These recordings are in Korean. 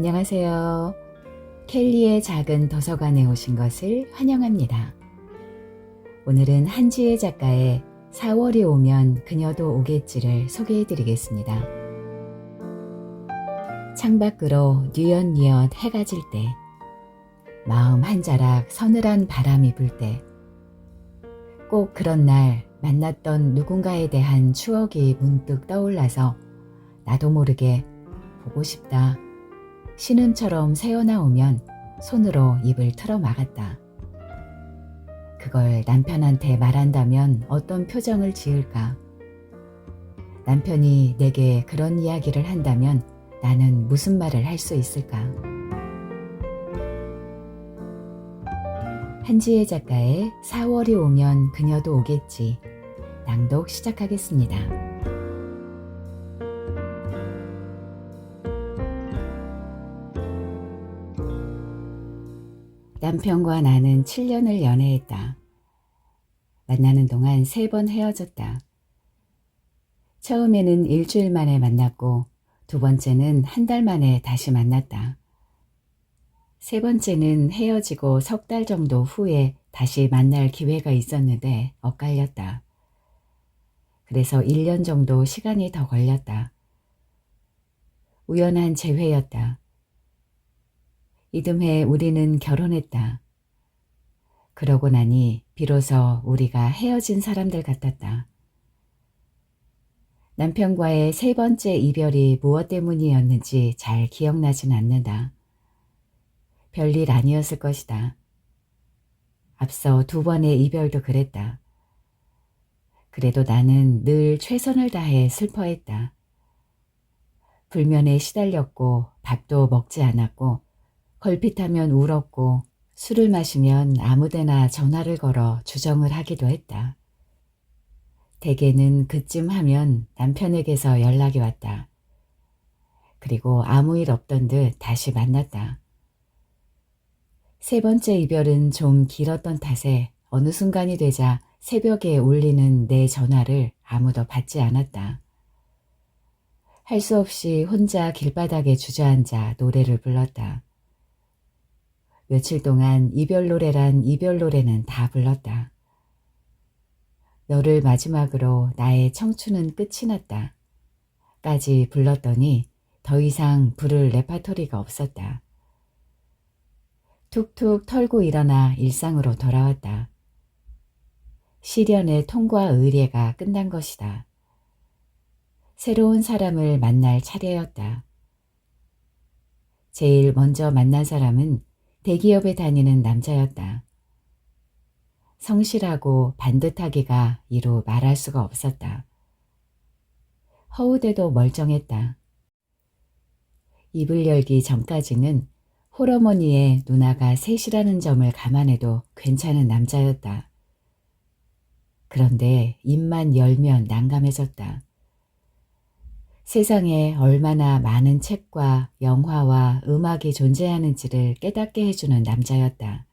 안녕하세요. 켈리의 작은 도서관에 오신 것을 환영합니다. 오늘은 한지혜 작가의 4월이 오면 그녀도 오겠지를 소개해 드리겠습니다. 창밖으로 뉘엿뉘엿 해가 질 때, 마음 한 자락 서늘한 바람이 불 때, 꼭 그런 날 만났던 누군가에 대한 추억이 문득 떠올라서 나도 모르게 보고 싶다, 신음처럼 새어나오면 손으로 입을 틀어 막았다. 그걸 남편한테 말한다면 어떤 표정을 지을까? 남편이 내게 그런 이야기를 한다면 나는 무슨 말을 할 수 있을까? 한지혜 작가의 4월이 오면 그녀도 오겠지. 낭독 시작하겠습니다. 남편과 나는 7년을 연애했다. 만나는 동안 3번 헤어졌다. 처음에는 일주일 만에 만났고 두 번째는 한 달 만에 다시 만났다. 세 번째는 헤어지고 3달 정도 후에 다시 만날 기회가 있었는데 엇갈렸다. 그래서 1년 정도 시간이 더 걸렸다. 우연한 재회였다. 이듬해 우리는 결혼했다. 그러고 나니 비로소 우리가 헤어진 사람들 같았다. 남편과의 3번째 이별이 무엇 때문이었는지 잘 기억나진 않는다. 별일 아니었을 것이다. 앞서 2번의 이별도 그랬다. 그래도 나는 늘 최선을 다해 슬퍼했다. 불면에 시달렸고 밥도 먹지 않았고 걸핏하면 울었고 술을 마시면 아무데나 전화를 걸어 주정을 하기도 했다. 대개는 그쯤 하면 남편에게서 연락이 왔다. 그리고 아무 일 없던 듯 다시 만났다. 3번째 이별은 좀 길었던 탓에 어느 순간이 되자 새벽에 울리는 내 전화를 아무도 받지 않았다. 할 수 없이 혼자 길바닥에 주저앉아 노래를 불렀다. 며칠 동안 이별 노래란 이별 노래는 다 불렀다. 너를 마지막으로 나의 청춘은 끝이 났다 까지 불렀더니 더 이상 부를 레파토리가 없었다. 툭툭 털고 일어나 일상으로 돌아왔다. 시련의 통과 의례가 끝난 것이다. 새로운 사람을 만날 차례였다. 제일 먼저 만난 사람은 대기업에 다니는 남자였다. 성실하고 반듯하기가 이루 말할 수가 없었다. 허우대도 멀쩡했다. 입을 열기 전까지는 홀어머니의 누나가 셋이라는 점을 감안해도 괜찮은 남자였다. 그런데 입만 열면 난감해졌다. 세상에 얼마나 많은 책과 영화와 음악이 존재하는지를 깨닫게 해주는 남자였다.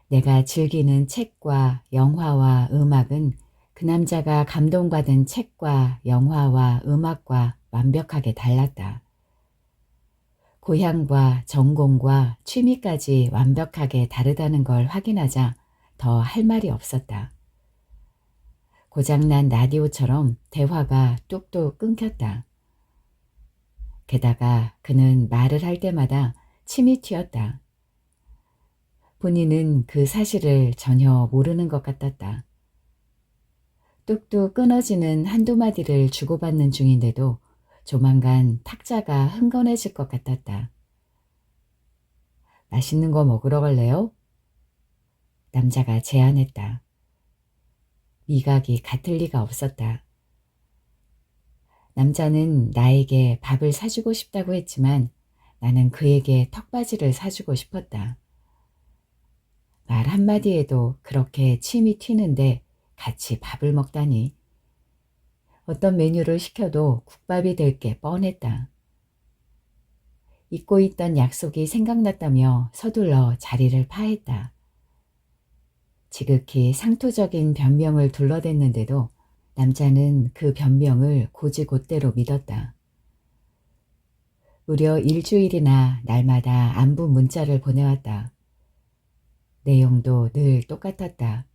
내가 즐기는 책과 영화와 음악은 그 남자가 감동받은 책과 영화와 음악과 완벽하게 달랐다. 고향과 전공과 취미까지 완벽하게 다르다는 걸 확인하자 더 할 말이 없었다. 고장난 라디오처럼 대화가 뚝뚝 끊겼다. 게다가 그는 말을 할 때마다 침이 튀었다. 본인은 그 사실을 전혀 모르는 것 같았다. 뚝뚝 끊어지는 한두 마디를 주고받는 중인데도 조만간 탁자가 흥건해질 것 같았다. 맛있는 거 먹으러 갈래요? 남자가 제안했다. 미각이 같을 리가 없었다. 남자는 나에게 밥을 사주고 싶다고 했지만 나는 그에게 턱받이를 사주고 싶었다. 말 한마디에도 그렇게 침이 튀는데 같이 밥을 먹다니. 어떤 메뉴를 시켜도 국밥이 될 게 뻔했다. 잊고 있던 약속이 생각났다며 서둘러 자리를 파했다. 지극히 상투적인 변명을 둘러댔는데도 남자는 그 변명을 곧이곧대로 믿었다. 무려 일주일이나 날마다 안부 문자를 보내왔다. 내용도 늘 똑같았다.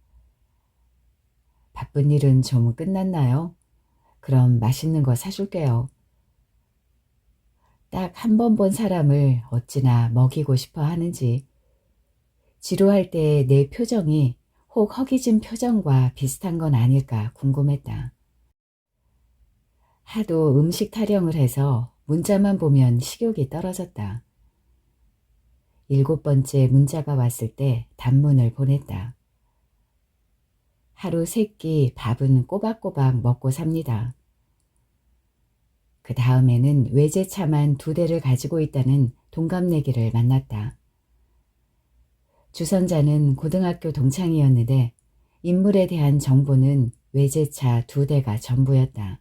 바쁜 일은 좀 끝났나요? 그럼 맛있는 거 사줄게요. 딱 한 번 본 사람을 어찌나 먹이고 싶어 하는지, 지루할 때 내 표정이 혹 허기진 표정과 비슷한 건 아닐까 궁금했다. 하도 음식 타령을 해서 문자만 보면 식욕이 떨어졌다. 7번째 문자가 왔을 때 단문을 보냈다. 하루 3끼 밥은 꼬박꼬박 먹고 삽니다. 그 다음에는 외제차만 2대를 가지고 있다는 동갑내기를 만났다. 주선자는 고등학교 동창이었는데 인물에 대한 정보는 외제차 2대가 전부였다.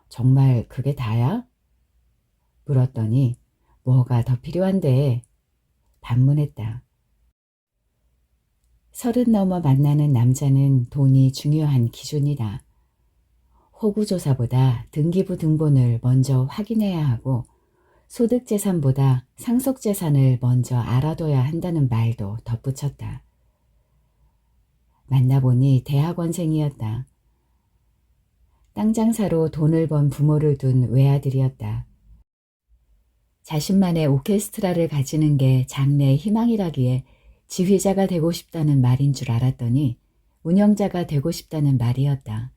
정말 그게 다야? 물었더니 뭐가 더 필요한데? 반문했다. 30 넘어 만나는 남자는 돈이 중요한 기준이다. 호구조사보다 등기부 등본을 먼저 확인해야 하고 소득재산보다 상속재산을 먼저 알아둬야 한다는 말도 덧붙였다. 만나보니 대학원생이었다. 땅 장사로 돈을 번 부모를 둔 외아들이었다. 자신만의 오케스트라를 가지는 게 장래의 희망이라기에 지휘자가 되고 싶다는 말인 줄 알았더니 운영자가 되고 싶다는 말이었다.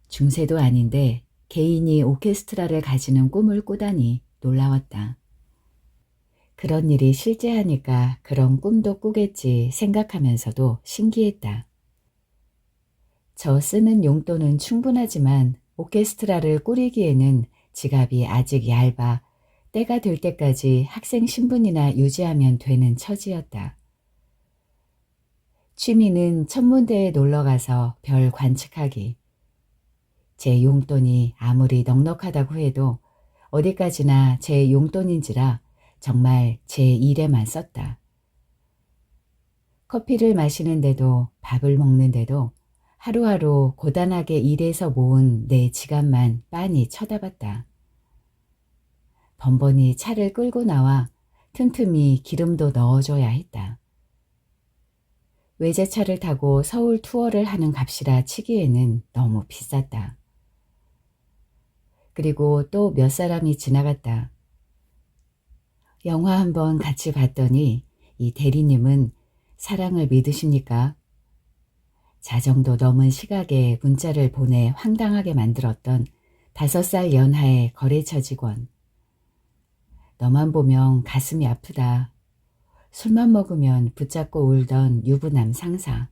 중세도 아닌데 개인이 오케스트라를 가지는 꿈을 꾸다니 놀라웠다. 그런 일이 실제 하니까 그런 꿈도 꾸겠지 생각하면서도 신기했다. 저 쓰는 용돈은 충분하지만 오케스트라를 꾸리기에는 지갑이 아직 얇아 때가 될 때까지 학생 신분이나 유지하면 되는 처지였다. 취미는 천문대에 놀러가서 별 관측하기. 제 용돈이 아무리 넉넉하다고 해도 어디까지나 제 용돈인지라 정말 제 일에만 썼다. 커피를 마시는데도 밥을 먹는데도 하루하루 고단하게 일해서 모은 내 지갑만 빤히 쳐다봤다. 번번이 차를 끌고 나와 틈틈이 기름도 넣어줘야 했다. 외제차를 타고 서울 투어를 하는 값이라 치기에는 너무 비쌌다. 그리고 또 몇 사람이 지나갔다. 영화 한번 같이 봤더니 이 대리님은 사랑을 믿으십니까? 자정도 넘은 시각에 문자를 보내 황당하게 만들었던 5살 연하의 거래처 직원. 너만 보면 가슴이 아프다. 술만 먹으면 붙잡고 울던 유부남 상사.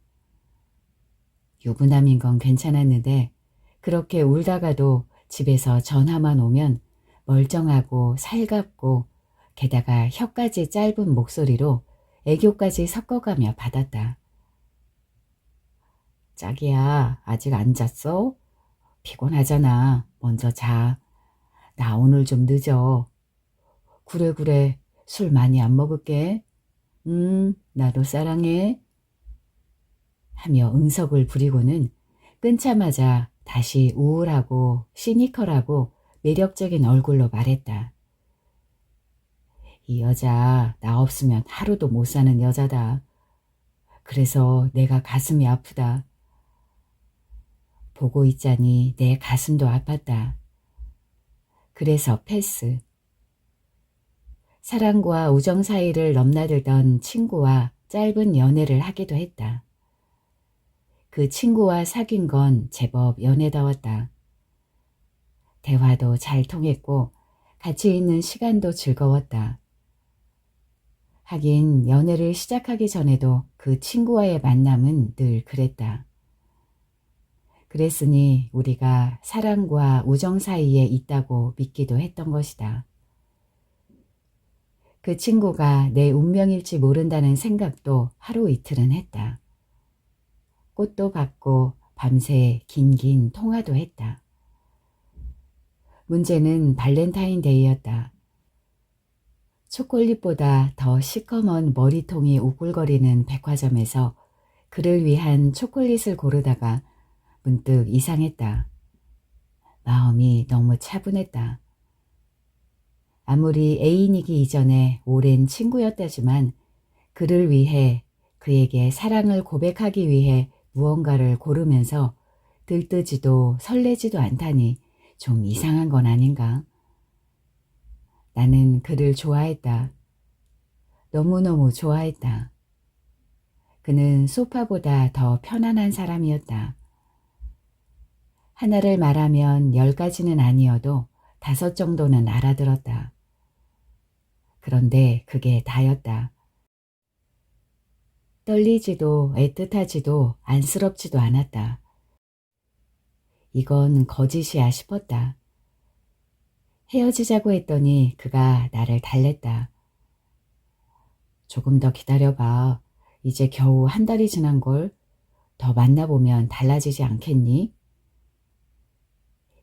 유부남인 건 괜찮았는데 그렇게 울다가도 집에서 전화만 오면 멀쩡하고 살갑고 게다가 혀까지 짧은 목소리로 애교까지 섞어가며 받았다. 자기야, 아직 안 잤어? 피곤하잖아. 먼저 자. 나 오늘 좀 늦어. 그래, 술 많이 안 먹을게. 나도 사랑해. 하며 응석을 부리고는 끊자마자 다시 우울하고 시니컬하고 매력적인 얼굴로 말했다. 이 여자 나 없으면 하루도 못 사는 여자다. 그래서 내가 가슴이 아프다. 보고 있자니 내 가슴도 아팠다. 그래서 패스. 사랑과 우정 사이를 넘나들던 친구와 짧은 연애를 하기도 했다. 그 친구와 사귄 건 제법 연애다웠다. 대화도 잘 통했고 같이 있는 시간도 즐거웠다. 하긴 연애를 시작하기 전에도 그 친구와의 만남은 늘 그랬다. 그랬으니 우리가 사랑과 우정 사이에 있다고 믿기도 했던 것이다. 그 친구가 내 운명일지 모른다는 생각도 하루 이틀은 했다. 꽃도 받고 밤새 긴긴 통화도 했다. 문제는 발렌타인데이였다. 초콜릿보다 더 시커먼 머리통이 우글거리는 백화점에서 그를 위한 초콜릿을 고르다가 문득 이상했다. 마음이 너무 차분했다. 아무리 애인이기 이전에 오랜 친구였다지만 그를 위해 그에게 사랑을 고백하기 위해 무언가를 고르면서 들뜨지도 설레지도 않다니 좀 이상한 건 아닌가. 나는 그를 좋아했다. 너무너무 좋아했다. 그는 소파보다 더 편안한 사람이었다. 하나를 말하면 10가지는 아니어도 5 정도는 알아들었다. 그런데 그게 다였다. 떨리지도 애틋하지도 안쓰럽지도 않았다. 이건 거짓이야 싶었다. 헤어지자고 했더니 그가 나를 달랬다. 조금 더 기다려봐. 이제 겨우 1달이 지난걸. 더 만나보면 달라지지 않겠니?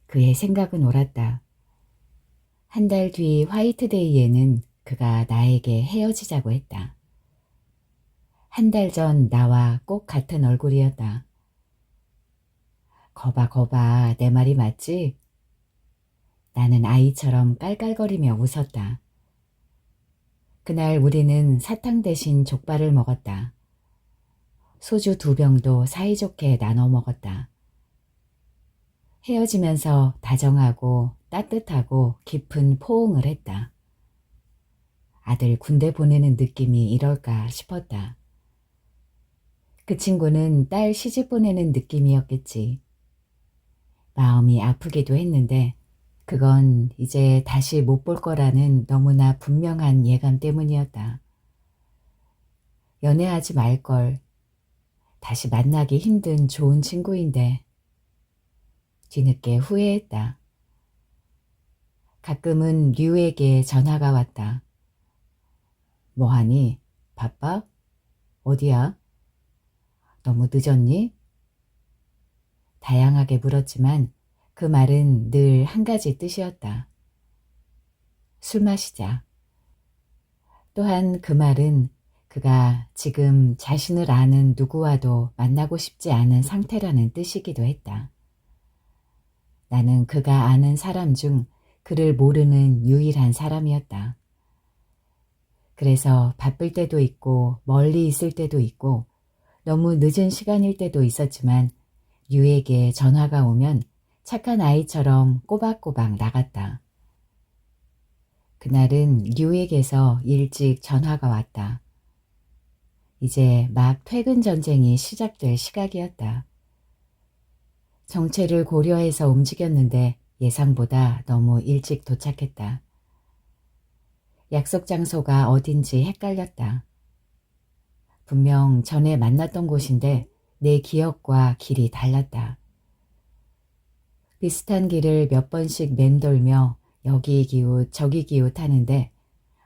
그의 생각은 옳았다. 1달 뒤 화이트데이에는 그가 나에게 헤어지자고 했다. 1달 전 나와 꼭 같은 얼굴이었다. 거봐, 내 말이 맞지? 나는 아이처럼 깔깔거리며 웃었다. 그날 우리는 사탕 대신 족발을 먹었다. 소주 2병도 사이좋게 나눠 먹었다. 헤어지면서 다정하고 따뜻하고 깊은 포옹을 했다. 아들 군대 보내는 느낌이 이럴까 싶었다. 그 친구는 딸 시집 보내는 느낌이었겠지. 마음이 아프기도 했는데 그건 이제 다시 못 볼 거라는 너무나 분명한 예감 때문이었다. 연애하지 말걸. 다시 만나기 힘든 좋은 친구인데. 뒤늦게 후회했다. 가끔은 류에게 전화가 왔다. 뭐하니? 바빠? 어디야? 너무 늦었니? 다양하게 물었지만 그 말은 늘 한 가지 뜻이었다. 술 마시자. 또한 그 말은 그가 지금 자신을 아는 누구와도 만나고 싶지 않은 상태라는 뜻이기도 했다. 나는 그가 아는 사람 중 그를 모르는 유일한 사람이었다. 그래서 바쁠 때도 있고 멀리 있을 때도 있고 너무 늦은 시간일 때도 있었지만 류에게 전화가 오면 착한 아이처럼 꼬박꼬박 나갔다. 그날은 류에게서 일찍 전화가 왔다. 이제 막 퇴근 전쟁이 시작될 시각이었다. 정체를 고려해서 움직였는데 예상보다 너무 일찍 도착했다. 약속 장소가 어딘지 헷갈렸다. 분명 전에 만났던 곳인데 내 기억과 길이 달랐다. 비슷한 길을 몇 번씩 맴돌며 여기 기웃 저기 기웃 하는데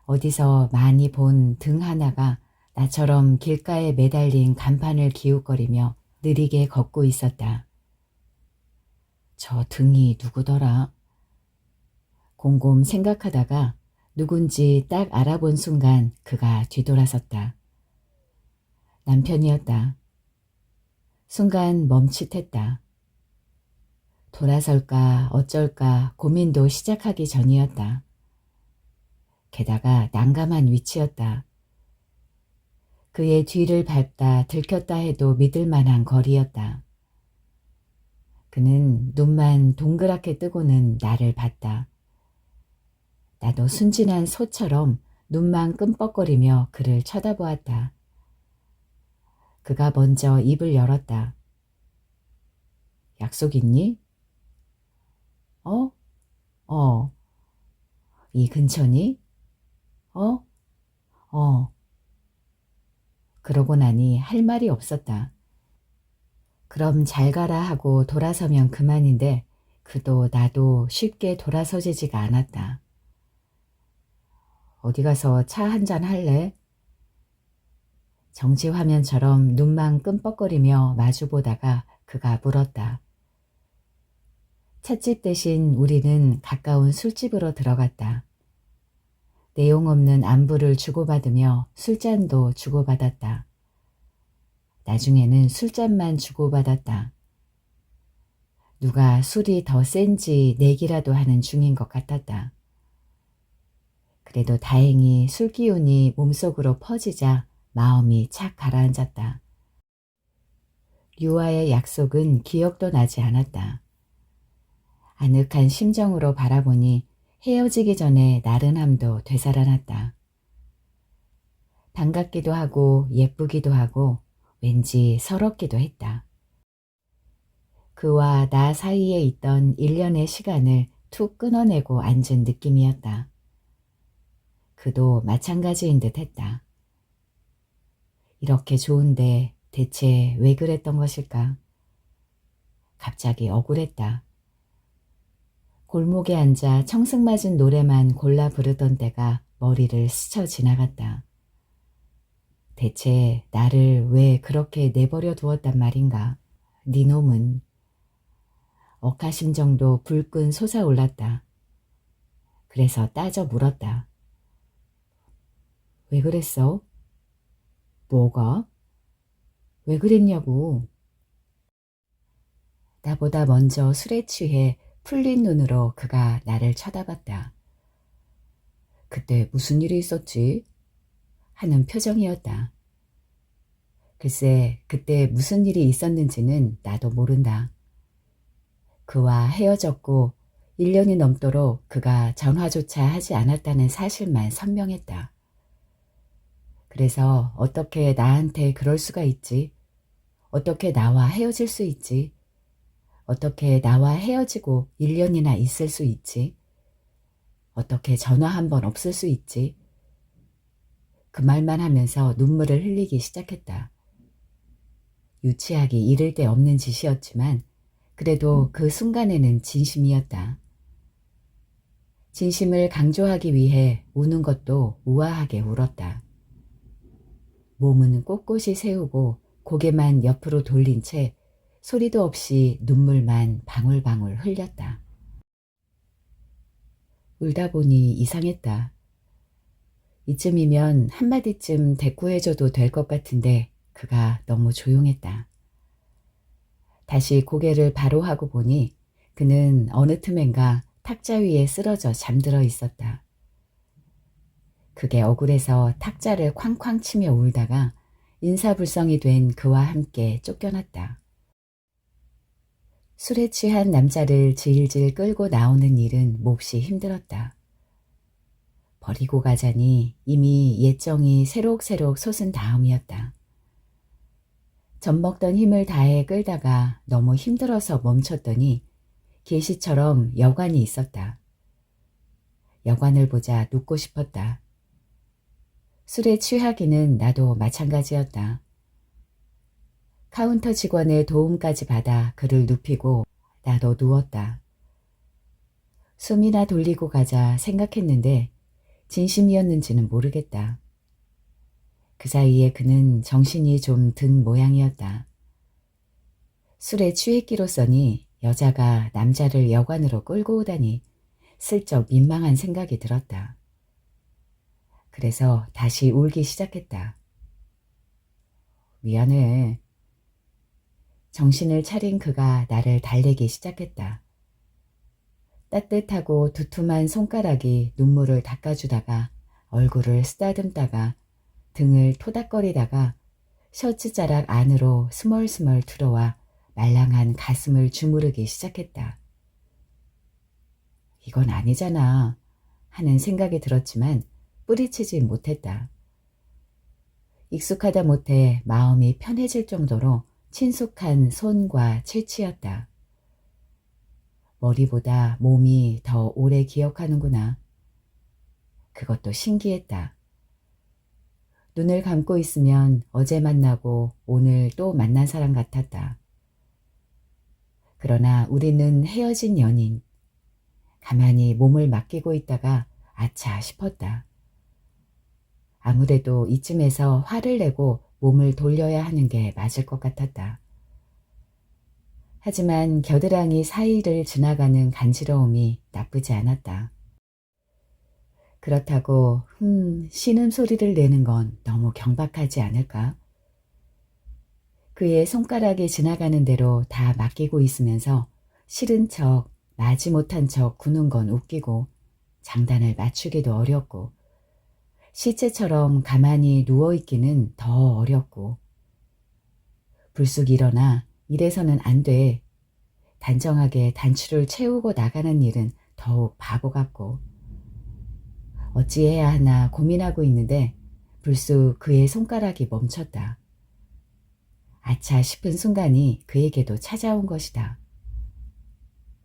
어디서 많이 본 등 하나가 나처럼 길가에 매달린 간판을 기웃거리며 느리게 걷고 있었다. 저 등이 누구더라? 곰곰 생각하다가 누군지 딱 알아본 순간 그가 뒤돌아섰다. 남편이었다. 순간 멈칫했다. 돌아설까 어쩔까 고민도 시작하기 전이었다. 게다가 난감한 위치였다. 그의 뒤를 밟다 들켰다 해도 믿을 만한 거리였다. 그는 눈만 동그랗게 뜨고는 나를 봤다. 나도 순진한 소처럼 눈만 끔뻑거리며 그를 쳐다보았다. 그가 먼저 입을 열었다. 약속 있니? 어. 이 근처니? 어? 그러고 나니 할 말이 없었다. 그럼 잘 가라 하고 돌아서면 그만인데 그도 나도 쉽게 돌아서지지가 않았다. 어디 가서 차 한잔 할래? 정지 화면처럼 눈만 끔뻑거리며 마주보다가 그가 물었다. 찻집 대신 우리는 가까운 술집으로 들어갔다. 내용 없는 안부를 주고받으며 술잔도 주고받았다. 나중에는 술잔만 주고받았다. 누가 술이 더 센지 내기라도 하는 중인 것 같았다. 그래도 다행히 술 기운이 몸속으로 퍼지자 마음이 착 가라앉았다. 유아의 약속은 기억도 나지 않았다. 아늑한 심정으로 바라보니 헤어지기 전에 나른함도 되살아났다. 반갑기도 하고 예쁘기도 하고 왠지 서럽기도 했다. 그와 나 사이에 있던 1년의 시간을 툭 끊어내고 앉은 느낌이었다. 그도 마찬가지인 듯 했다. 이렇게 좋은데 대체 왜 그랬던 것일까? 갑자기 억울했다. 골목에 앉아 청승맞은 노래만 골라 부르던 때가 머리를 스쳐 지나갔다. 대체 나를 왜 그렇게 내버려 두었단 말인가? 네 놈은. 억하심정도 불끈 솟아올랐다. 그래서 따져 물었다. 왜 그랬어? 뭐가? 왜 그랬냐고. 나보다 먼저 술에 취해 풀린 눈으로 그가 나를 쳐다봤다. 그때 무슨 일이 있었지? 하는 표정이었다. 글쎄, 그때 무슨 일이 있었는지는 나도 모른다. 그와 헤어졌고 1년이 넘도록 그가 전화조차 하지 않았다는 사실만 선명했다. 그래서 어떻게 나한테 그럴 수가 있지? 어떻게 나와 헤어질 수 있지? 어떻게 나와 헤어지고 1년이나 있을 수 있지? 어떻게 전화 한 번 없을 수 있지? 그 말만 하면서 눈물을 흘리기 시작했다. 유치하기 이를 데 없는 짓이었지만 그래도 그 순간에는 진심이었다. 진심을 강조하기 위해 우는 것도 우아하게 울었다. 몸은 꼿꼿이 세우고 고개만 옆으로 돌린 채 소리도 없이 눈물만 방울방울 흘렸다. 울다 보니 이상했다. 이쯤이면 한마디쯤 대꾸해줘도 될 것 같은데 그가 너무 조용했다. 다시 고개를 바로 하고 보니 그는 어느 틈엔가 탁자 위에 쓰러져 잠들어 있었다. 그게 억울해서 탁자를 쾅쾅 치며 울다가 인사불성이 된 그와 함께 쫓겨났다. 술에 취한 남자를 질질 끌고 나오는 일은 몹시 힘들었다. 버리고 가자니 이미 옛정이 새록새록 솟은 다음이었다. 젖먹던 힘을 다해 끌다가 너무 힘들어서 멈췄더니 계시처럼 여관이 있었다. 여관을 보자 눕고 싶었다. 술에 취하기는 나도 마찬가지였다. 카운터 직원의 도움까지 받아 그를 눕히고 나도 누웠다. 숨이나 돌리고 가자 생각했는데 진심이었는지는 모르겠다. 그 사이에 그는 정신이 좀 든 모양이었다. 술에 취했기로써니 여자가 남자를 여관으로 끌고 오다니 슬쩍 민망한 생각이 들었다. 그래서 다시 울기 시작했다. 미안해. 정신을 차린 그가 나를 달래기 시작했다. 따뜻하고 두툼한 손가락이 눈물을 닦아주다가 얼굴을 쓰다듬다가 등을 토닥거리다가 셔츠 자락 안으로 스멀스멀 들어와 말랑한 가슴을 주무르기 시작했다. 이건 아니잖아 하는 생각이 들었지만 뿌리치지 못했다. 익숙하다 못해 마음이 편해질 정도로 친숙한 손과 채취였다. 머리보다 몸이 더 오래 기억하는구나. 그것도 신기했다. 눈을 감고 있으면 어제 만나고 오늘 또 만난 사람 같았다. 그러나 우리는 헤어진 연인. 가만히 몸을 맡기고 있다가 아차 싶었다. 아무래도 이쯤에서 화를 내고 몸을 돌려야 하는 게 맞을 것 같았다. 하지만 겨드랑이 사이를 지나가는 간지러움이 나쁘지 않았다. 그렇다고 신음소리를 내는 건 너무 경박하지 않을까? 그의 손가락이 지나가는 대로 다 맡기고 있으면서 싫은 척, 마지 못한 척 구는 건 웃기고 장단을 맞추기도 어렵고 시체처럼 가만히 누워있기는 더 어렵고, 불쑥 일어나 이래서는 안 돼. 단정하게 단추를 채우고 나가는 일은 더욱 바보 같고, 어찌해야 하나 고민하고 있는데 불쑥 그의 손가락이 멈췄다. 아차 싶은 순간이 그에게도 찾아온 것이다.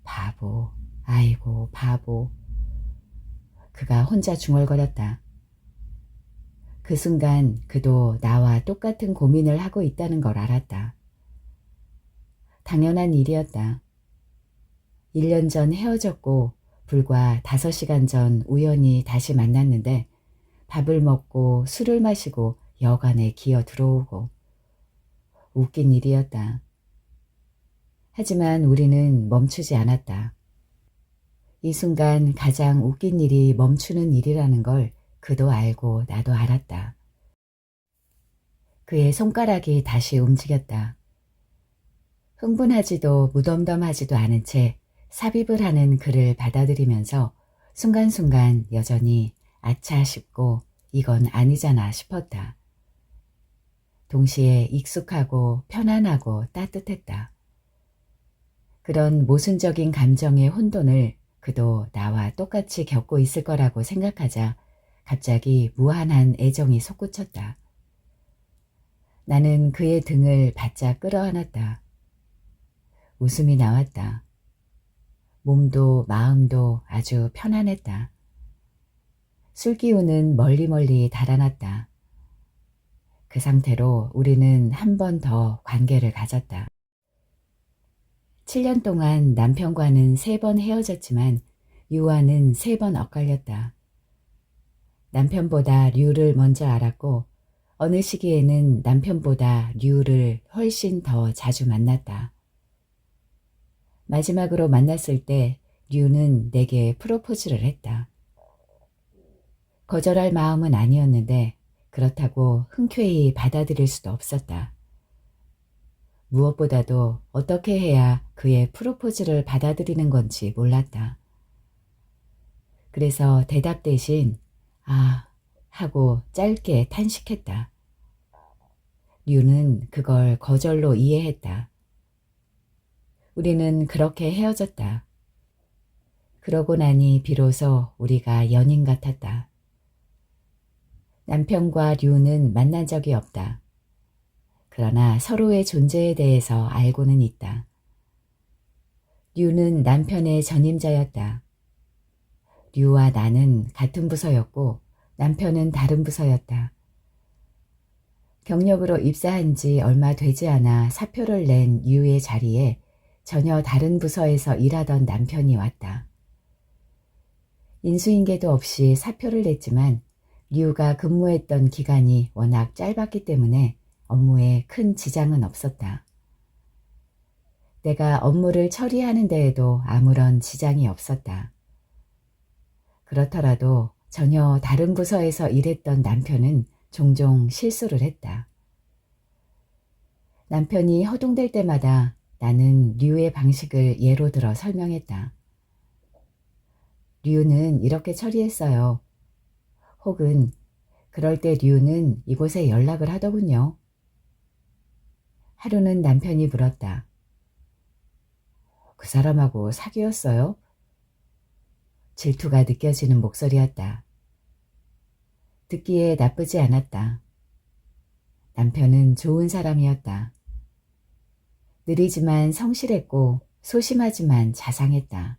바보, 아이고 바보. 그가 혼자 중얼거렸다. 그 순간 그도 나와 똑같은 고민을 하고 있다는 걸 알았다. 당연한 일이었다. 1년 전 헤어졌고 불과 5시간 전 우연히 다시 만났는데 밥을 먹고 술을 마시고 여관에 기어 들어오고, 웃긴 일이었다. 하지만 우리는 멈추지 않았다. 이 순간 가장 웃긴 일이 멈추는 일이라는 걸 그도 알고 나도 알았다. 그의 손가락이 다시 움직였다. 흥분하지도 무덤덤하지도 않은 채 삽입을 하는 그를 받아들이면서 순간순간 여전히 아차 싶고 이건 아니잖아 싶었다. 동시에 익숙하고 편안하고 따뜻했다. 그런 모순적인 감정의 혼돈을 그도 나와 똑같이 겪고 있을 거라고 생각하자 갑자기 무한한 애정이 솟구쳤다. 나는 그의 등을 바짝 끌어안았다. 웃음이 나왔다. 몸도 마음도 아주 편안했다. 술기운은 멀리 달아났다. 그 상태로 우리는 한 번 더 관계를 가졌다. 7년 동안 남편과는 3번 헤어졌지만 유아는 3번 엇갈렸다. 남편보다 류를 먼저 알았고 어느 시기에는 남편보다 류를 훨씬 더 자주 만났다. 마지막으로 만났을 때 류는 내게 프로포즈를 했다. 거절할 마음은 아니었는데 그렇다고 흔쾌히 받아들일 수도 없었다. 무엇보다도 어떻게 해야 그의 프로포즈를 받아들이는 건지 몰랐다. 그래서 대답 대신 아 하고 짧게 탄식했다. 류는 그걸 거절로 이해했다. 우리는 그렇게 헤어졌다. 그러고 나니 비로소 우리가 연인 같았다. 남편과 류는 만난 적이 없다. 그러나 서로의 존재에 대해서 알고는 있다. 류는 남편의 전임자였다. 류와 나는 같은 부서였고 남편은 다른 부서였다. 경력으로 입사한 지 얼마 되지 않아 사표를 낸 류의 자리에 전혀 다른 부서에서 일하던 남편이 왔다. 인수인계도 없이 사표를 냈지만 류가 근무했던 기간이 워낙 짧았기 때문에 업무에 큰 지장은 없었다. 내가 업무를 처리하는 데에도 아무런 지장이 없었다. 그렇더라도 전혀 다른 부서에서 일했던 남편은 종종 실수를 했다. 남편이 허둥댈 때마다 나는 류의 방식을 예로 들어 설명했다. 류는 이렇게 처리했어요. 혹은 그럴 때 류는 이곳에 연락을 하더군요. 하루는 남편이 물었다. 그 사람하고 사귀었어요? 질투가 느껴지는 목소리였다. 듣기에 나쁘지 않았다. 남편은 좋은 사람이었다. 느리지만 성실했고 소심하지만 자상했다.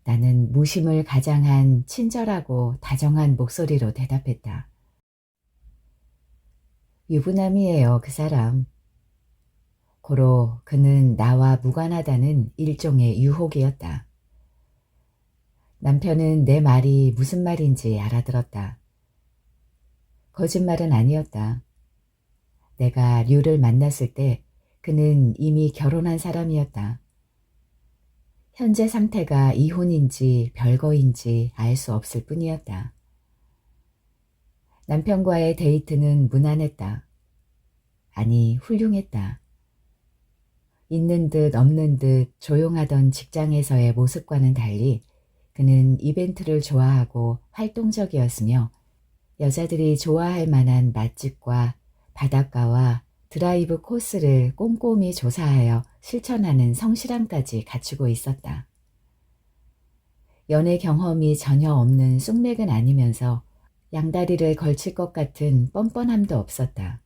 나는 무심을 가장한 친절하고 다정한 목소리로 대답했다. 유부남이에요, 그 사람. 고로 그는 나와 무관하다는 일종의 유혹이었다. 남편은 내 말이 무슨 말인지 알아들었다. 거짓말은 아니었다. 내가 류를 만났을 때 그는 이미 결혼한 사람이었다. 현재 상태가 이혼인지 별거인지 알 수 없을 뿐이었다. 남편과의 데이트는 무난했다. 아니, 훌륭했다. 있는 듯 없는 듯 조용하던 직장에서의 모습과는 달리 그는 이벤트를 좋아하고 활동적이었으며 여자들이 좋아할 만한 맛집과 바닷가와 드라이브 코스를 꼼꼼히 조사하여 실천하는 성실함까지 갖추고 있었다. 연애 경험이 전혀 없는 쑥맥은 아니면서 양다리를 걸칠 것 같은 뻔뻔함도 없었다.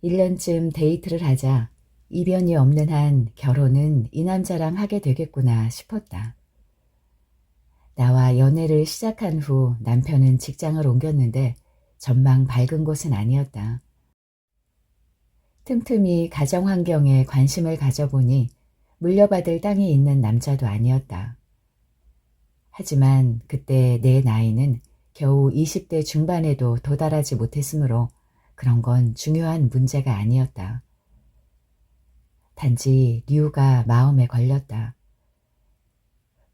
1년쯤 데이트를 하자 이변이 없는 한 결혼은 이 남자랑 하게 되겠구나 싶었다. 나와 연애를 시작한 후 남편은 직장을 옮겼는데 전망 밝은 곳은 아니었다. 틈틈이 가정환경에 관심을 가져보니 물려받을 땅이 있는 남자도 아니었다. 하지만 그때 내 나이는 겨우 20대 중반에도 도달하지 못했으므로 그런 건 중요한 문제가 아니었다. 단지 류가 마음에 걸렸다.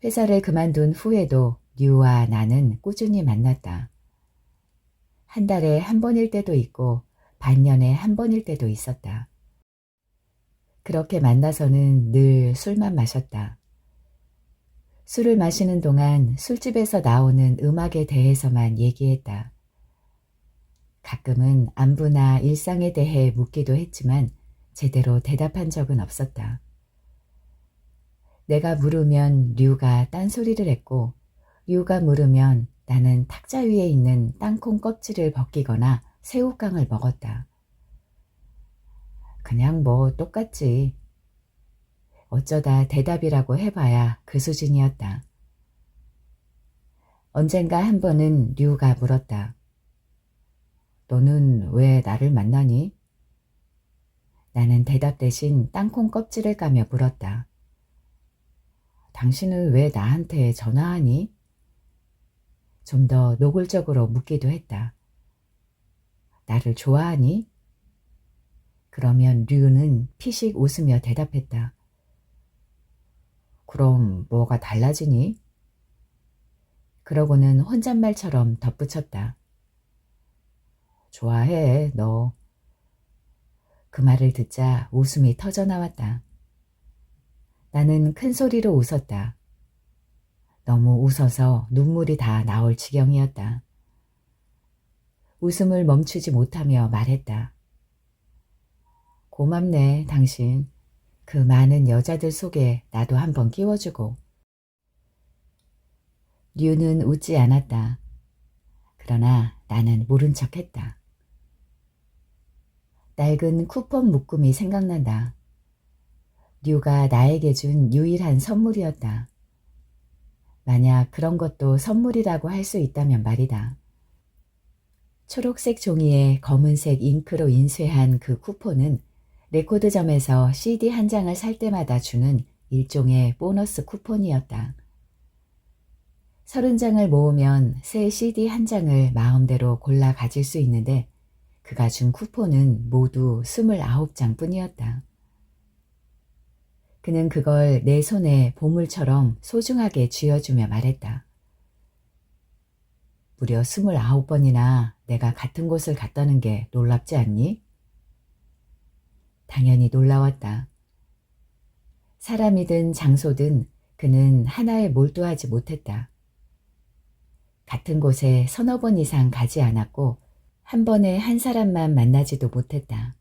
회사를 그만둔 후에도 류와 나는 꾸준히 만났다. 한 달에 한 번일 때도 있고 반년에 한 번일 때도 있었다. 그렇게 만나서는 늘 술만 마셨다. 술을 마시는 동안 술집에서 나오는 음악에 대해서만 얘기했다. 가끔은 안부나 일상에 대해 묻기도 했지만 제대로 대답한 적은 없었다. 내가 물으면 류가 딴소리를 했고 류가 물으면 나는 탁자 위에 있는 땅콩 껍질을 벗기거나 새우깡을 먹었다. 그냥 뭐 똑같지. 어쩌다 대답이라고 해봐야 그 수준이었다. 언젠가 한 번은 류가 물었다. 너는 왜 나를 만나니? 나는 대답 대신 땅콩 껍질을 까며 물었다. 당신은 왜 나한테 전화하니? 좀 더 노골적으로 묻기도 했다. 나를 좋아하니? 그러면 류는 피식 웃으며 대답했다. 그럼 뭐가 달라지니? 그러고는 혼잣말처럼 덧붙였다. 좋아해, 너. 그 말을 듣자 웃음이 터져나왔다. 나는 큰 소리로 웃었다. 너무 웃어서 눈물이 다 나올 지경이었다. 웃음을 멈추지 못하며 말했다. 고맙네, 당신. 그 많은 여자들 속에 나도 한번 끼워주고. 류는 웃지 않았다. 그러나 나는 모른 척했다. 낡은 쿠폰 묶음이 생각난다. 류가 나에게 준 유일한 선물이었다. 만약 그런 것도 선물이라고 할 수 있다면 말이다. 초록색 종이에 검은색 잉크로 인쇄한 그 쿠폰은 레코드점에서 CD 한 장을 살 때마다 주는 일종의 보너스 쿠폰이었다. 30장을 모으면 새 CD 한 장을 마음대로 골라 가질 수 있는데 그가 준 쿠폰은 모두 29장 뿐이었다. 그는 그걸 내 손에 보물처럼 소중하게 쥐어주며 말했다. 무려 29번이나 내가 같은 곳을 갔다는 게 놀랍지 않니? 당연히 놀라웠다. 사람이든 장소든 그는 하나에 몰두하지 못했다. 같은 곳에 서너 번 이상 가지 않았고 한 번에 한 사람만 만나지도 못했다.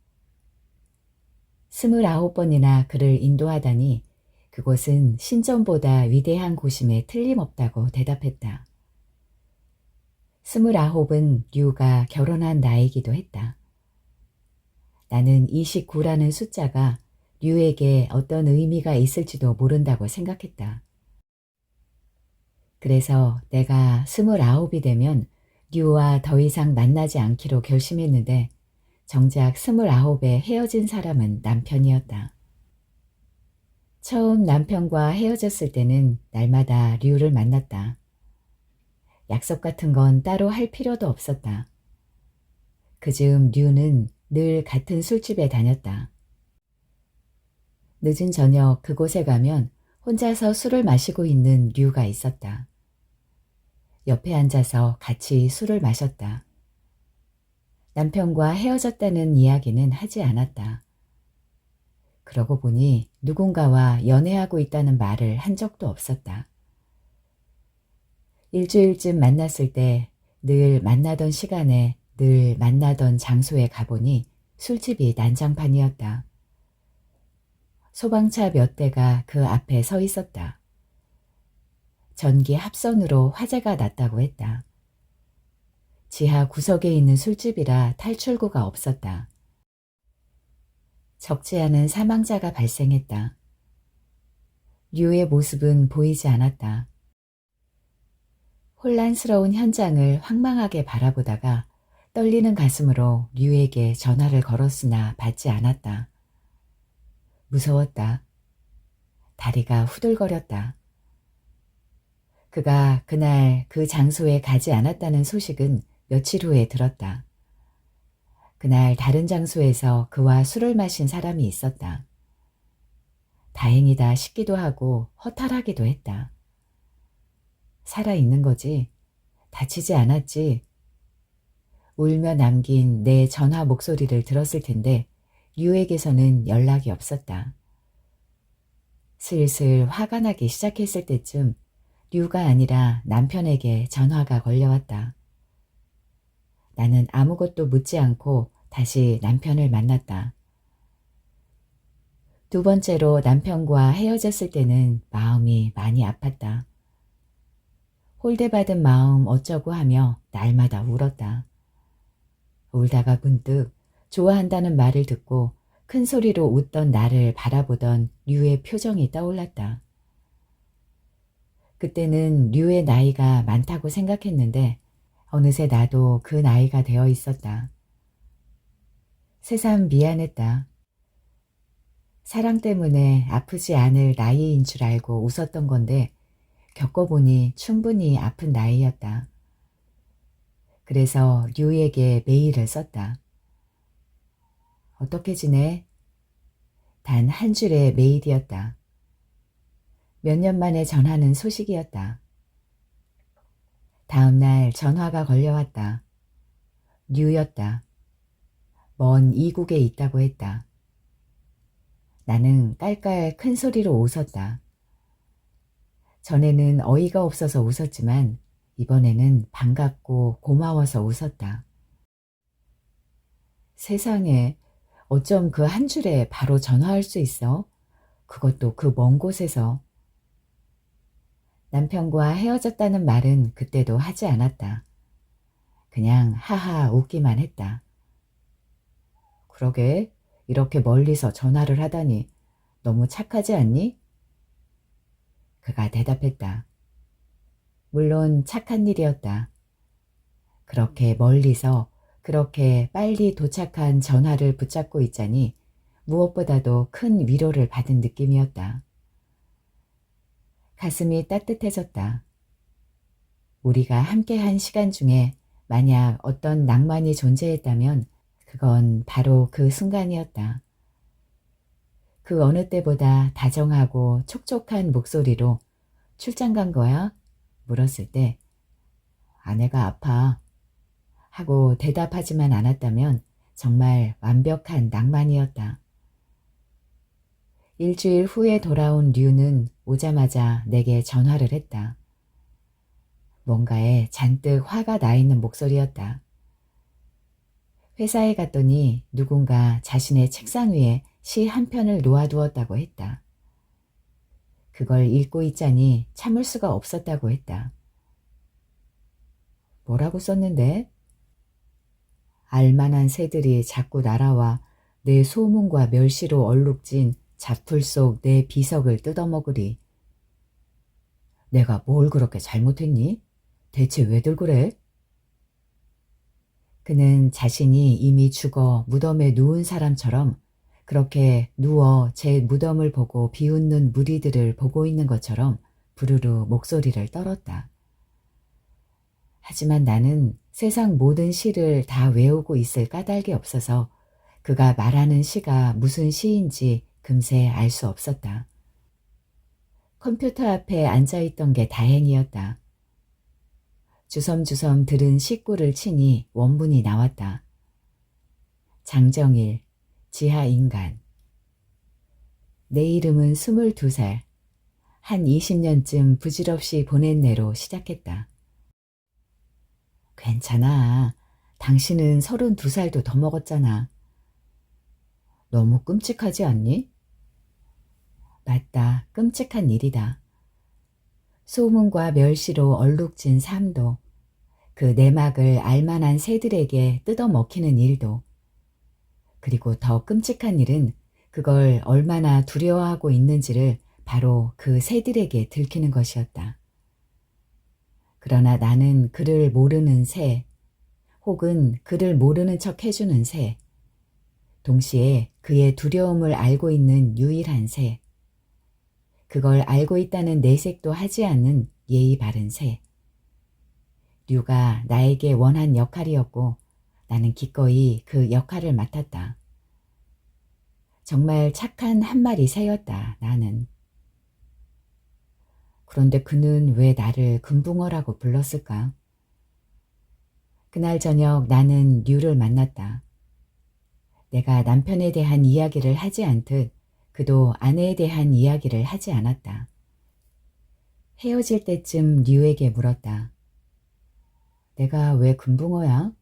29번이나 그를 인도하다니 그곳은 신전보다 위대한 곳임에 틀림없다고 대답했다. 29은 류가 결혼한 나이기도 했다. 나는 29라는 숫자가 류에게 어떤 의미가 있을지도 모른다고 생각했다. 그래서 내가 29이 되면 류와 더 이상 만나지 않기로 결심했는데 정작 29에 헤어진 사람은 남편이었다. 처음 남편과 헤어졌을 때는 날마다 류를 만났다. 약속 같은 건 따로 할 필요도 없었다. 그즈음 류는 늘 같은 술집에 다녔다. 늦은 저녁 그곳에 가면 혼자서 술을 마시고 있는 류가 있었다. 옆에 앉아서 같이 술을 마셨다. 남편과 헤어졌다는 이야기는 하지 않았다. 그러고 보니 누군가와 연애하고 있다는 말을 한 적도 없었다. 일주일쯤 만났을 때 늘 만나던 시간에 늘 만나던 장소에 가보니 술집이 난장판이었다. 소방차 몇 대가 그 앞에 서 있었다. 전기 합선으로 화재가 났다고 했다. 지하 구석에 있는 술집이라 탈출구가 없었다. 적지 않은 사망자가 발생했다. 류의 모습은 보이지 않았다. 혼란스러운 현장을 황망하게 바라보다가 떨리는 가슴으로 류에게 전화를 걸었으나 받지 않았다. 무서웠다. 다리가 후들거렸다. 그가 그날 그 장소에 가지 않았다는 소식은 며칠 후에 들었다. 그날 다른 장소에서 그와 술을 마신 사람이 있었다. 다행이다 싶기도 하고 허탈하기도 했다. 살아있는 거지. 다치지 않았지. 울며 남긴 내 전화 목소리를 들었을 텐데 류에게서는 연락이 없었다. 슬슬 화가 나기 시작했을 때쯤 류가 아니라 남편에게 전화가 걸려왔다. 나는 아무것도 묻지 않고 다시 남편을 만났다. 두 번째로 남편과 헤어졌을 때는 마음이 많이 아팠다. 홀대받은 마음 어쩌고 하며 날마다 울었다. 울다가 문득 좋아한다는 말을 듣고 큰 소리로 웃던 나를 바라보던 류의 표정이 떠올랐다. 그때는 류의 나이가 많다고 생각했는데 어느새 나도 그 나이가 되어 있었다. 새삼 미안했다. 사랑 때문에 아프지 않을 나이인 줄 알고 웃었던 건데 겪어보니 충분히 아픈 나이였다. 그래서 류에게 메일을 썼다. 어떻게 지내? 단 한 줄의 메일이었다. 몇 년 만에 전하는 소식이었다. 다음 날 전화가 걸려왔다. 류였다. 먼 이국에 있다고 했다. 나는 깔깔 큰 소리로 웃었다. 전에는 어이가 없어서 웃었지만 이번에는 반갑고 고마워서 웃었다. 세상에 어쩜 그 한 줄에 바로 전화할 수 있어? 그것도 그 먼 곳에서. 남편과 헤어졌다는 말은 그때도 하지 않았다. 그냥 하하 웃기만 했다. 그러게 이렇게 멀리서 전화를 하다니 너무 착하지 않니? 그가 대답했다. 물론 착한 일이었다. 그렇게 멀리서 그렇게 빨리 도착한 전화를 붙잡고 있자니 무엇보다도 큰 위로를 받은 느낌이었다. 가슴이 따뜻해졌다. 우리가 함께한 시간 중에 만약 어떤 낭만이 존재했다면 그건 바로 그 순간이었다. 그 어느 때보다 다정하고 촉촉한 목소리로 출장 간 거야? 물었을 때 아내가 아파 하고 대답하지만 않았다면 정말 완벽한 낭만이었다. 일주일 후에 돌아온 류는 오자마자 내게 전화를 했다. 뭔가에 잔뜩 화가 나 있는 목소리였다. 회사에 갔더니 누군가 자신의 책상 위에 시 한 편을 놓아두었다고 했다. 그걸 읽고 있자니 참을 수가 없었다고 했다. 뭐라고 썼는데? 알만한 새들이 자꾸 날아와 내 소문과 멸시로 얼룩진 잡풀 속 내 비석을 뜯어먹으리. 내가 뭘 그렇게 잘못했니? 대체 왜들 그래? 그는 자신이 이미 죽어 무덤에 누운 사람처럼 그렇게 누워 제 무덤을 보고 비웃는 무리들을 보고 있는 것처럼 부르르 목소리를 떨었다. 하지만 나는 세상 모든 시를 다 외우고 있을 까닭이 없어서 그가 말하는 시가 무슨 시인지 금세 알 수 없었다. 컴퓨터 앞에 앉아있던 게 다행이었다. 주섬주섬 들은 식구를 치니 원문이 나왔다. 장정일, 지하인간. 내 이름은 22살, 한 20년쯤 부질없이 보낸 내로 시작했다. 괜찮아. 당신은 32살도 더 먹었잖아. 너무 끔찍하지 않니? 맞다. 끔찍한 일이다. 소문과 멸시로 얼룩진 삶도, 그 내막을 알만한 새들에게 뜯어먹히는 일도, 그리고 더 끔찍한 일은 그걸 얼마나 두려워하고 있는지를 바로 그 새들에게 들키는 것이었다. 그러나 나는 그를 모르는 새, 혹은 그를 모르는 척 해주는 새, 동시에 그의 두려움을 알고 있는 유일한 새, 그걸 알고 있다는 내색도 하지 않는 예의 바른 새. 류가 나에게 원한 역할이었고 나는 기꺼이 그 역할을 맡았다. 정말 착한 한 마리 새였다, 나는. 그런데 그는 왜 나를 금붕어라고 불렀을까? 그날 저녁 나는 류를 만났다. 내가 남편에 대한 이야기를 하지 않듯 그도 아내에 대한 이야기를 하지 않았다. 헤어질 때쯤 류에게 물었다. 내가 왜 금붕어야?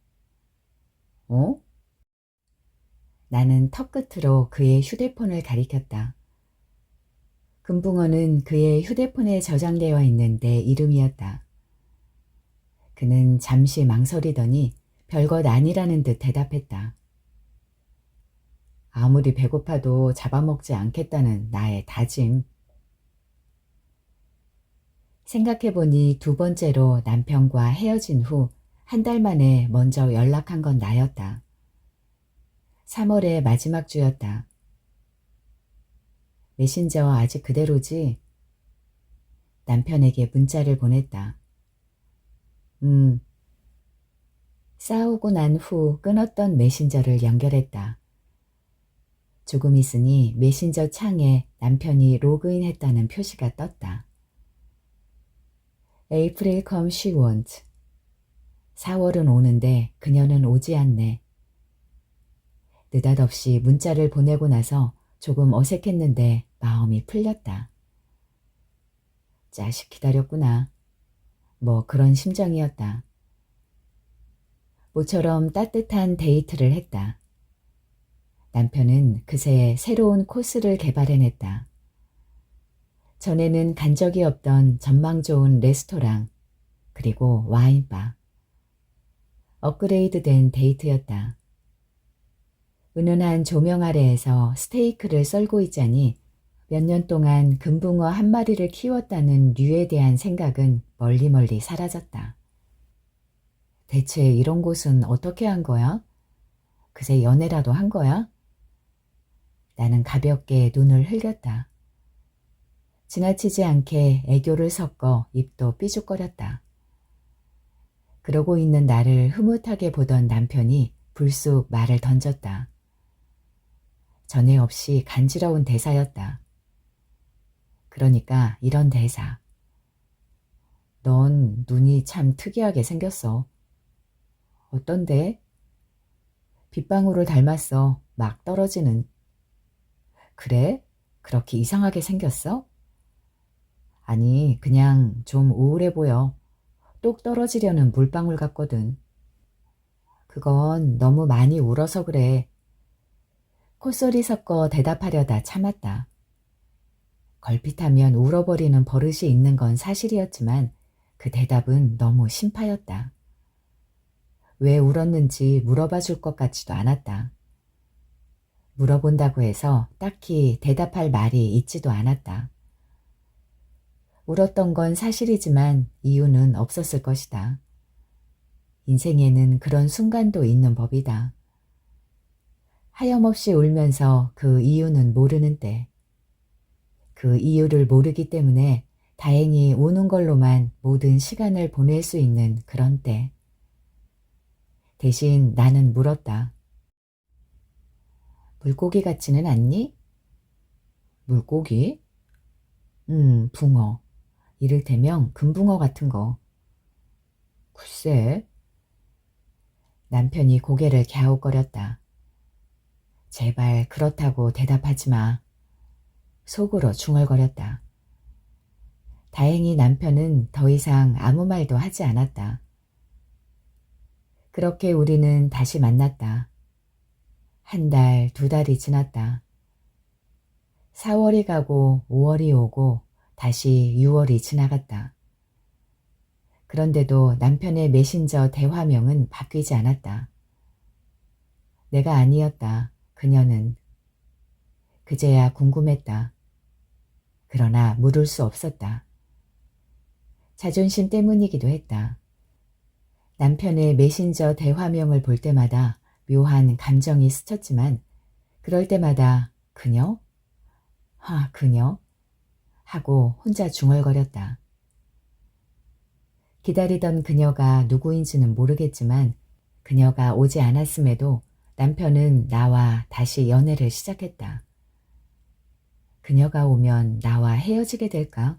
어? 나는 턱끝으로 그의 휴대폰을 가리켰다. 금붕어는 그의 휴대폰에 저장되어 있는 내 이름이었다. 그는 잠시 망설이더니 별것 아니라는 듯 대답했다. 아무리 배고파도 잡아먹지 않겠다는 나의 다짐. 생각해보니 두 번째로 남편과 헤어진 후 한 달 만에 먼저 연락한 건 나였다. 3월의 마지막 주였다. 메신저 아직 그대로지? 남편에게 문자를 보냈다. 싸우고 난 후 끊었던 메신저를 연결했다. 조금 있으니 메신저 창에 남편이 로그인했다는 표시가 떴다. April come she won't. 4월은 오는데 그녀는 오지 않네. 느닷없이 문자를 보내고 나서 조금 어색했는데 마음이 풀렸다. 자식 기다렸구나. 뭐 그런 심정이었다. 모처럼 따뜻한 데이트를 했다. 남편은 그새 새로운 코스를 개발해냈다. 전에는 간 적이 없던 전망 좋은 레스토랑, 그리고 와인바. 업그레이드된 데이트였다. 은은한 조명 아래에서 스테이크를 썰고 있자니 몇 년 동안 금붕어 한 마리를 키웠다는 류에 대한 생각은 멀리 사라졌다. 대체 이런 곳은 어떻게 한 거야? 그새 연애라도 한 거야? 나는 가볍게 눈을 흘렸다. 지나치지 않게 애교를 섞어 입도 삐죽거렸다. 그러고 있는 나를 흐뭇하게 보던 남편이 불쑥 말을 던졌다. 전에 없이 간지러운 대사였다. 그러니까 이런 대사. 넌 눈이 참 특이하게 생겼어. 어떤데? 빗방울을 닮았어. 막 떨어지는. 그래? 그렇게 이상하게 생겼어? 아니, 그냥 좀 우울해 보여. 똑 떨어지려는 물방울 같거든. 그건 너무 많이 울어서 그래. 콧소리 섞어 대답하려다 참았다. 걸핏하면 울어버리는 버릇이 있는 건 사실이었지만 그 대답은 너무 심파였다. 왜 울었는지 물어봐 줄 것 같지도 않았다. 물어본다고 해서 딱히 대답할 말이 있지도 않았다. 울었던 건 사실이지만 이유는 없었을 것이다. 인생에는 그런 순간도 있는 법이다. 하염없이 울면서 그 이유는 모르는 때, 그 이유를 모르기 때문에 다행히 우는 걸로만 모든 시간을 보낼 수 있는 그런 때. 대신 나는 물었다. 물고기 같지는 않니? 물고기? 붕어. 이를테면 금붕어 같은 거. 글쎄. 남편이 고개를 갸웃거렸다. 제발 그렇다고 대답하지 마. 속으로 중얼거렸다. 다행히 남편은 더 이상 아무 말도 하지 않았다. 그렇게 우리는 다시 만났다. 한 달, 두 달이 지났다. 4월이 가고 5월이 오고 다시 6월이 지나갔다. 그런데도 남편의 메신저 대화명은 바뀌지 않았다. 내가 아니었다. 그녀는. 그제야 궁금했다. 그러나 물을 수 없었다. 자존심 때문이기도 했다. 남편의 메신저 대화명을 볼 때마다 묘한 감정이 스쳤지만 그럴 때마다 그녀? 그녀? 하고 혼자 중얼거렸다. 기다리던 그녀가 누구인지는 모르겠지만 그녀가 오지 않았음에도 남편은 나와 다시 연애를 시작했다. 그녀가 오면 나와 헤어지게 될까?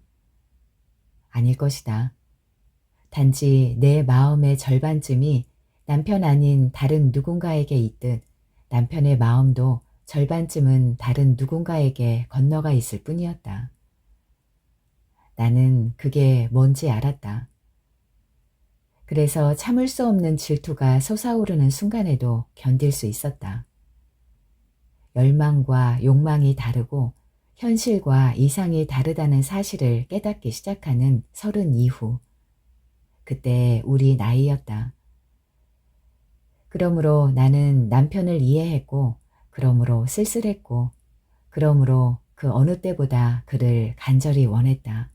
아닐 것이다. 단지 내 마음의 절반쯤이 남편 아닌 다른 누군가에게 있듯 남편의 마음도 절반쯤은 다른 누군가에게 건너가 있을 뿐이었다. 나는 그게 뭔지 알았다. 그래서 참을 수 없는 질투가 솟아오르는 순간에도 견딜 수 있었다. 열망과 욕망이 다르고 현실과 이상이 다르다는 사실을 깨닫기 시작하는 30 이후. 그때 우리 나이였다. 그러므로 나는 남편을 이해했고, 그러므로 쓸쓸했고, 그러므로 그 어느 때보다 그를 간절히 원했다.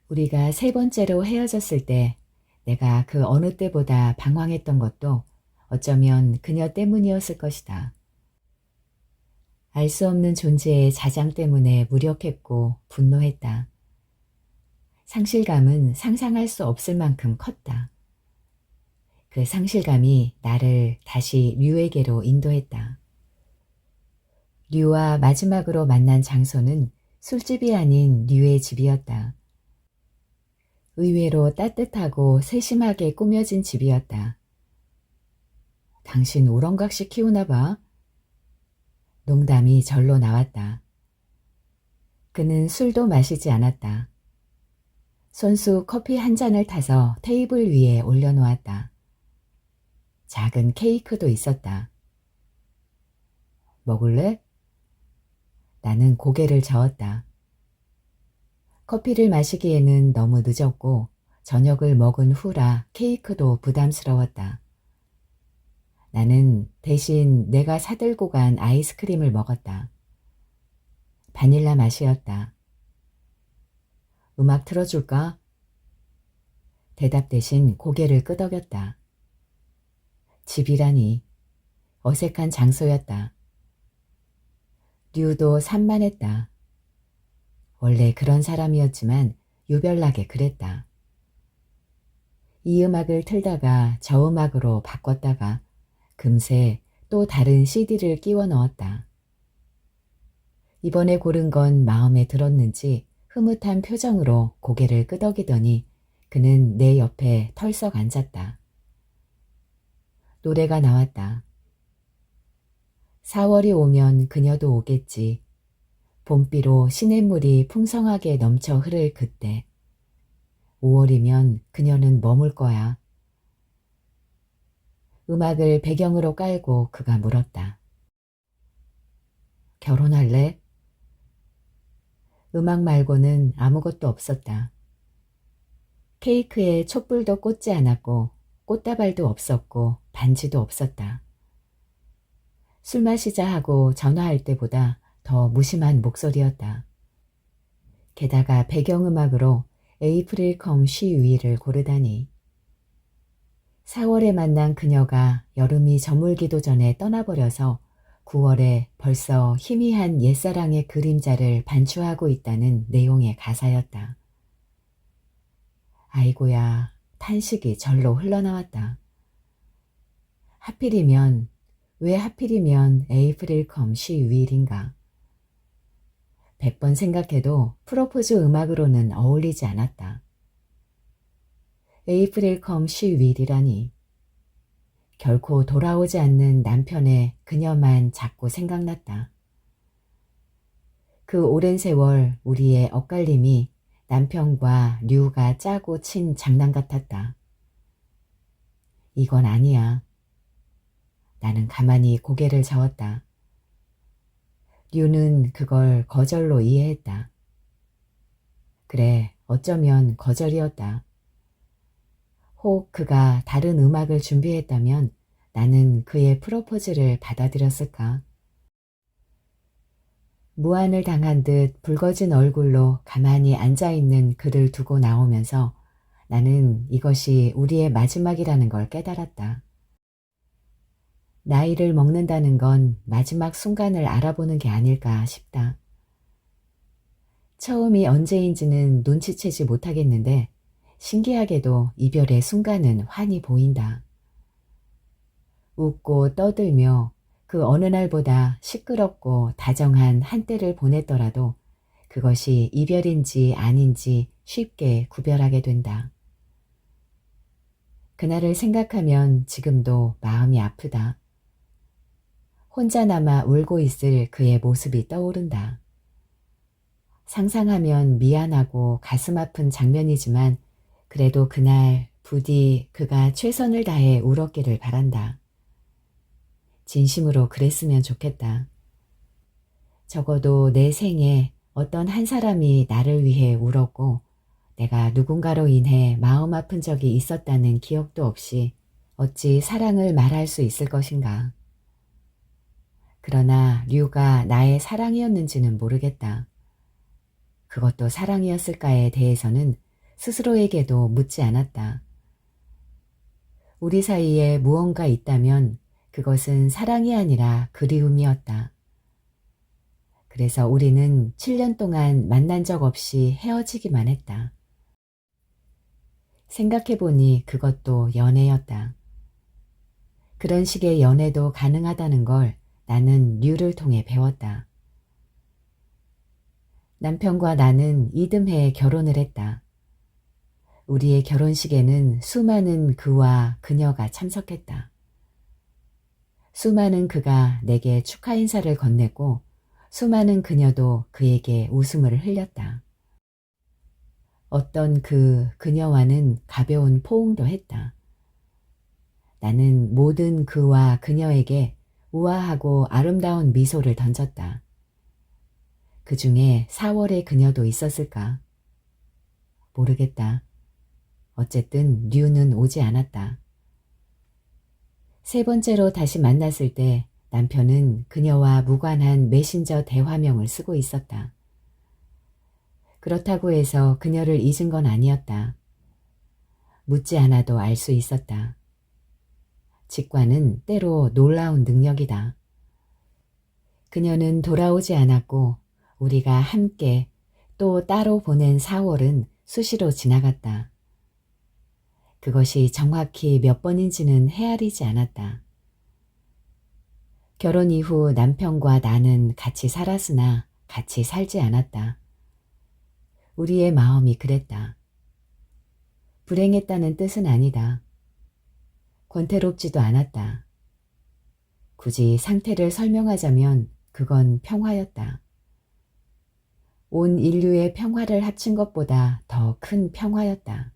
우리가 3번째로 헤어졌을 때 내가 그 어느 때보다 방황했던 것도 어쩌면 그녀 때문이었을 것이다. 알 수 없는 존재의 자장 때문에 무력했고 분노했다. 상실감은 상상할 수 없을 만큼 컸다. 그 상실감이 나를 다시 류에게로 인도했다. 류와 마지막으로 만난 장소는 술집이 아닌 류의 집이었다. 의외로 따뜻하고 세심하게 꾸며진 집이었다. 당신 우렁각시 키우나 봐. 농담이 절로 나왔다. 그는 술도 마시지 않았다. 손수 커피 한 잔을 타서 테이블 위에 올려놓았다. 작은 케이크도 있었다. 먹을래? 나는 고개를 저었다. 커피를 마시기에는 너무 늦었고 저녁을 먹은 후라 케이크도 부담스러웠다. 나는 대신 내가 사들고 간 아이스크림을 먹었다. 바닐라 맛이었다. 음악 틀어줄까? 대답 대신 고개를 끄덕였다. 집이라니. 어색한 장소였다. 류도 산만했다. 원래 그런 사람이었지만 유별나게 그랬다. 이 음악을 틀다가 저 음악으로 바꿨다가 금세 또 다른 CD를 끼워 넣었다. 이번에 고른 건 마음에 들었는지 흐뭇한 표정으로 고개를 끄덕이더니 그는 내 옆에 털썩 앉았다. 노래가 나왔다. 4월이 오면 그녀도 오겠지. 봄비로 시냇물이 풍성하게 넘쳐 흐를 그때. 5월이면 그녀는 머물 거야. 음악을 배경으로 깔고 그가 물었다. 결혼할래? 음악 말고는 아무것도 없었다. 케이크에 촛불도 꽂지 않았고 꽃다발도 없었고 반지도 없었다. 술 마시자 하고 전화할 때보다 더 무심한 목소리였다. 게다가 배경음악으로 에이프릴 컴 쉬위를 고르다니. 4월에 만난 그녀가 여름이 저물기도 전에 떠나버려서 9월에 벌써 희미한 옛사랑의 그림자를 반추하고 있다는 내용의 가사였다. 아이고야, 탄식이 절로 흘러나왔다. 하필이면, 왜 하필이면 에이프릴 컴 쉬위일인가. 100번 생각해도 프로포즈 음악으로는 어울리지 않았다. 에이프릴 컴 쉬위일이라니. 결코 돌아오지 않는 남편의 그녀만 자꾸 생각났다. 그 오랜 세월 우리의 엇갈림이 남편과 류가 짜고 친 장난 같았다. 이건 아니야. 나는 가만히 고개를 저었다. 류는 그걸 거절로 이해했다. 그래, 어쩌면 거절이었다. 혹 그가 다른 음악을 준비했다면 나는 그의 프로포즈를 받아들였을까? 무안을 당한 듯 붉어진 얼굴로 가만히 앉아있는 그를 두고 나오면서 나는 이것이 우리의 마지막이라는 걸 깨달았다. 나이를 먹는다는 건 마지막 순간을 알아보는 게 아닐까 싶다. 처음이 언제인지는 눈치채지 못하겠는데 신기하게도 이별의 순간은 환히 보인다. 웃고 떠들며 그 어느 날보다 시끄럽고 다정한 한때를 보냈더라도 그것이 이별인지 아닌지 쉽게 구별하게 된다. 그날을 생각하면 지금도 마음이 아프다. 혼자 남아 울고 있을 그의 모습이 떠오른다. 상상하면 미안하고 가슴 아픈 장면이지만 그래도 그날 부디 그가 최선을 다해 울었기를 바란다. 진심으로 그랬으면 좋겠다. 적어도 내 생에 어떤 한 사람이 나를 위해 울었고 내가 누군가로 인해 마음 아픈 적이 있었다는 기억도 없이 어찌 사랑을 말할 수 있을 것인가. 그러나 류가 나의 사랑이었는지는 모르겠다. 그것도 사랑이었을까에 대해서는 스스로에게도 묻지 않았다. 우리 사이에 무언가 있다면 그것은 사랑이 아니라 그리움이었다. 그래서 우리는 7년 동안 만난 적 없이 헤어지기만 했다. 생각해보니 그것도 연애였다. 그런 식의 연애도 가능하다는 걸 나는 류를 통해 배웠다. 남편과 나는 이듬해 결혼을 했다. 우리의 결혼식에는 수많은 그와 그녀가 참석했다. 수많은 그가 내게 축하 인사를 건넸고 수많은 그녀도 그에게 웃음을 흘렸다. 어떤 그녀와는 가벼운 포옹도 했다. 나는 모든 그와 그녀에게 우아하고 아름다운 미소를 던졌다. 그 중에 4월의 그녀도 있었을까? 모르겠다. 어쨌든 류는 오지 않았다. 세 번째로 다시 만났을 때 남편은 그녀와 무관한 메신저 대화명을 쓰고 있었다. 그렇다고 해서 그녀를 잊은 건 아니었다. 묻지 않아도 알 수 있었다. 직관은 때로 놀라운 능력이다. 그녀는 돌아오지 않았고 우리가 함께 또 따로 보낸 4월은 수시로 지나갔다. 그것이 정확히 몇 번인지는 헤아리지 않았다. 결혼 이후 남편과 나는 같이 살았으나 같이 살지 않았다. 우리의 마음이 그랬다. 불행했다는 뜻은 아니다. 권태롭지도 않았다. 굳이 상태를 설명하자면 그건 평화였다. 온 인류의 평화를 합친 것보다 더 큰 평화였다.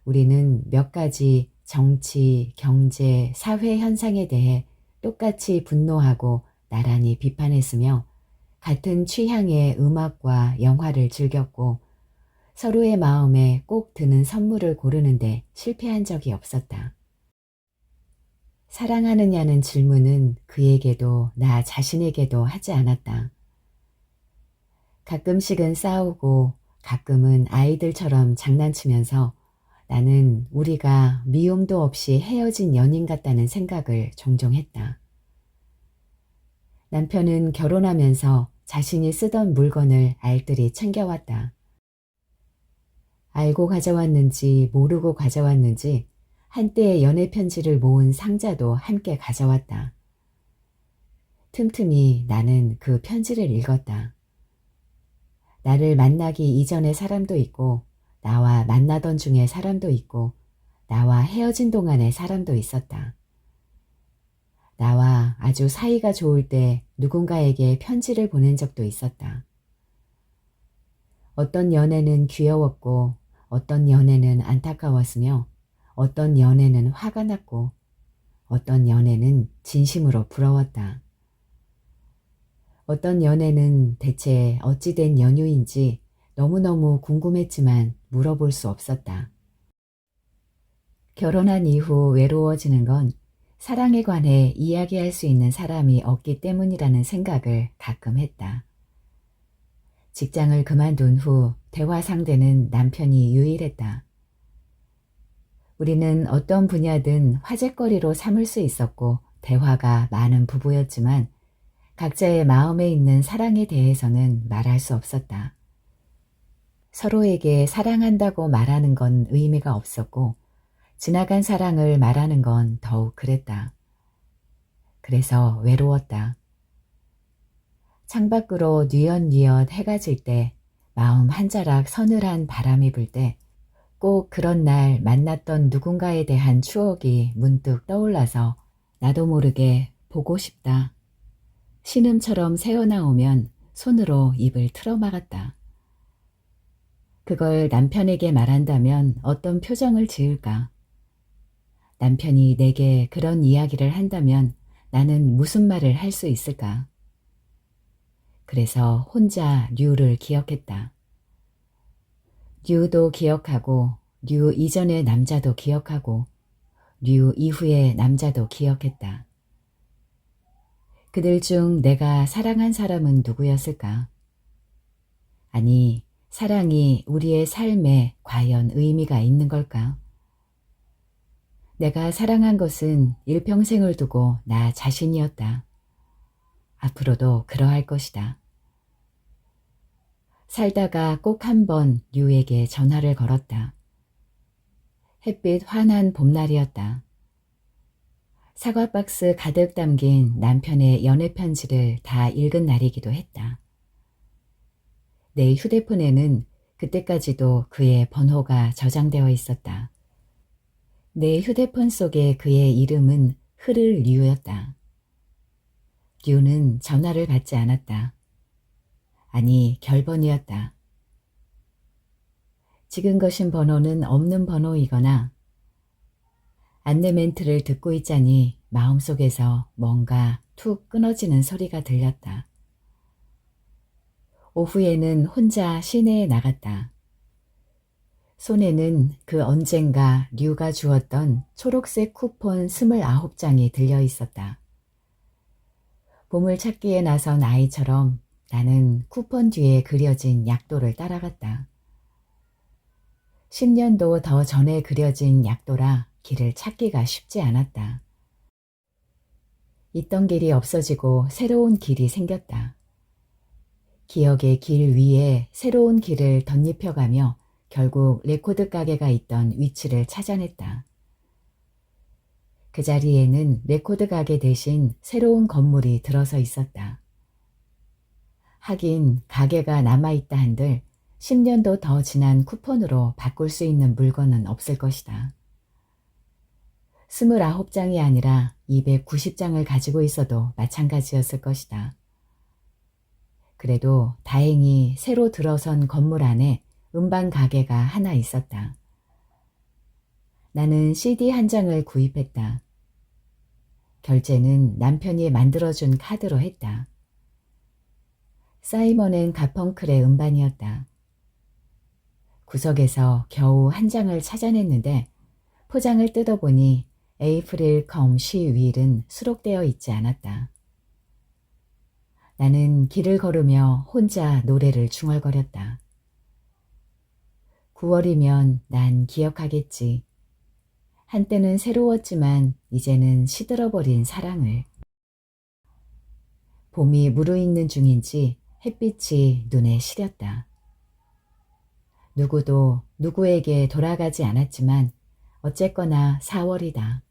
우리는 몇 가지 정치, 경제, 사회 현상에 대해 똑같이 분노하고 나란히 비판했으며 같은 취향의 음악과 영화를 즐겼고 서로의 마음에 꼭 드는 선물을 고르는데 실패한 적이 없었다. 사랑하느냐는 질문은 그에게도 나 자신에게도 하지 않았다. 가끔씩은 싸우고 가끔은 아이들처럼 장난치면서 나는 우리가 미움도 없이 헤어진 연인 같다는 생각을 종종 했다. 남편은 결혼하면서 자신이 쓰던 물건을 알뜰히 챙겨왔다. 알고 가져왔는지 모르고 가져왔는지 한때의 연애 편지를 모은 상자도 함께 가져왔다. 틈틈이 나는 그 편지를 읽었다. 나를 만나기 이전의 사람도 있고 나와 만나던 중에 사람도 있고 나와 헤어진 동안의 사람도 있었다. 나와 아주 사이가 좋을 때 누군가에게 편지를 보낸 적도 있었다. 어떤 연애는 귀여웠고 어떤 연애는 안타까웠으며 어떤 연애는 화가 났고 어떤 연애는 진심으로 부러웠다. 어떤 연애는 대체 어찌된 연유인지 너무너무 궁금했지만 물어볼 수 없었다. 결혼한 이후 외로워지는 건 사랑에 관해 이야기할 수 있는 사람이 없기 때문이라는 생각을 가끔 했다. 직장을 그만둔 후 대화 상대는 남편이 유일했다. 우리는 어떤 분야든 화제거리로 삼을 수 있었고 대화가 많은 부부였지만 각자의 마음에 있는 사랑에 대해서는 말할 수 없었다. 서로에게 사랑한다고 말하는 건 의미가 없었고 지나간 사랑을 말하는 건 더욱 그랬다. 그래서 외로웠다. 창밖으로 뉘엿뉘엿 해가 질 때, 마음 한 자락 서늘한 바람이 불 때, 꼭 그런 날 만났던 누군가에 대한 추억이 문득 떠올라서 나도 모르게 보고 싶다. 신음처럼 새어나오면 손으로 입을 틀어막았다. 그걸 남편에게 말한다면 어떤 표정을 지을까? 남편이 내게 그런 이야기를 한다면 나는 무슨 말을 할 수 있을까? 그래서 혼자 류를 기억했다. 류도 기억하고 류 이전의 남자도 기억하고 류 이후의 남자도 기억했다. 그들 중 내가 사랑한 사람은 누구였을까? 아니, 사랑이 우리의 삶에 과연 의미가 있는 걸까? 내가 사랑한 것은 일평생을 두고 나 자신이었다. 앞으로도 그러할 것이다. 살다가 꼭 한 번 류에게 전화를 걸었다. 햇빛 환한 봄날이었다. 사과 박스 가득 담긴 남편의 연애 편지를 다 읽은 날이기도 했다. 내 휴대폰에는 그때까지도 그의 번호가 저장되어 있었다. 내 휴대폰 속의 그의 이름은 흐를 류였다. 류는 전화를 받지 않았다. 아니, 결번이었다. 지금 거신 번호는 없는 번호이거나 안내 멘트를 듣고 있자니 마음속에서 뭔가 툭 끊어지는 소리가 들렸다. 오후에는 혼자 시내에 나갔다. 손에는 그 언젠가 류가 주었던 초록색 쿠폰 29장이 들려 있었다. 보물찾기에 나선 아이처럼 나는 쿠폰 뒤에 그려진 약도를 따라갔다. 10년도 더 전에 그려진 약도라 길을 찾기가 쉽지 않았다. 있던 길이 없어지고 새로운 길이 생겼다. 기억의 길 위에 새로운 길을 덧입혀가며 결국 레코드 가게가 있던 위치를 찾아냈다. 그 자리에는 레코드 가게 대신 새로운 건물이 들어서 있었다. 하긴 가게가 남아있다 한들 10년도 더 지난 쿠폰으로 바꿀 수 있는 물건은 없을 것이다. 29장이 아니라 290장을 가지고 있어도 마찬가지였을 것이다. 그래도 다행히 새로 들어선 건물 안에 음반 가게가 하나 있었다. 나는 CD 한 장을 구입했다. 결제는 남편이 만들어준 카드로 했다. 사이먼 앤 가펑클의 음반이었다. 구석에서 겨우 한 장을 찾아냈는데 포장을 뜯어보니 에이프릴 컴 시 윌은 수록되어 있지 않았다. 나는 길을 걸으며 혼자 노래를 중얼거렸다. 9월이면 난 기억하겠지. 한때는 새로웠지만 이제는 시들어버린 사랑을. 봄이 무르익는 중인지 햇빛이 눈에 시렸다. 누구도 누구에게 돌아가지 않았지만 어쨌거나 4월이다.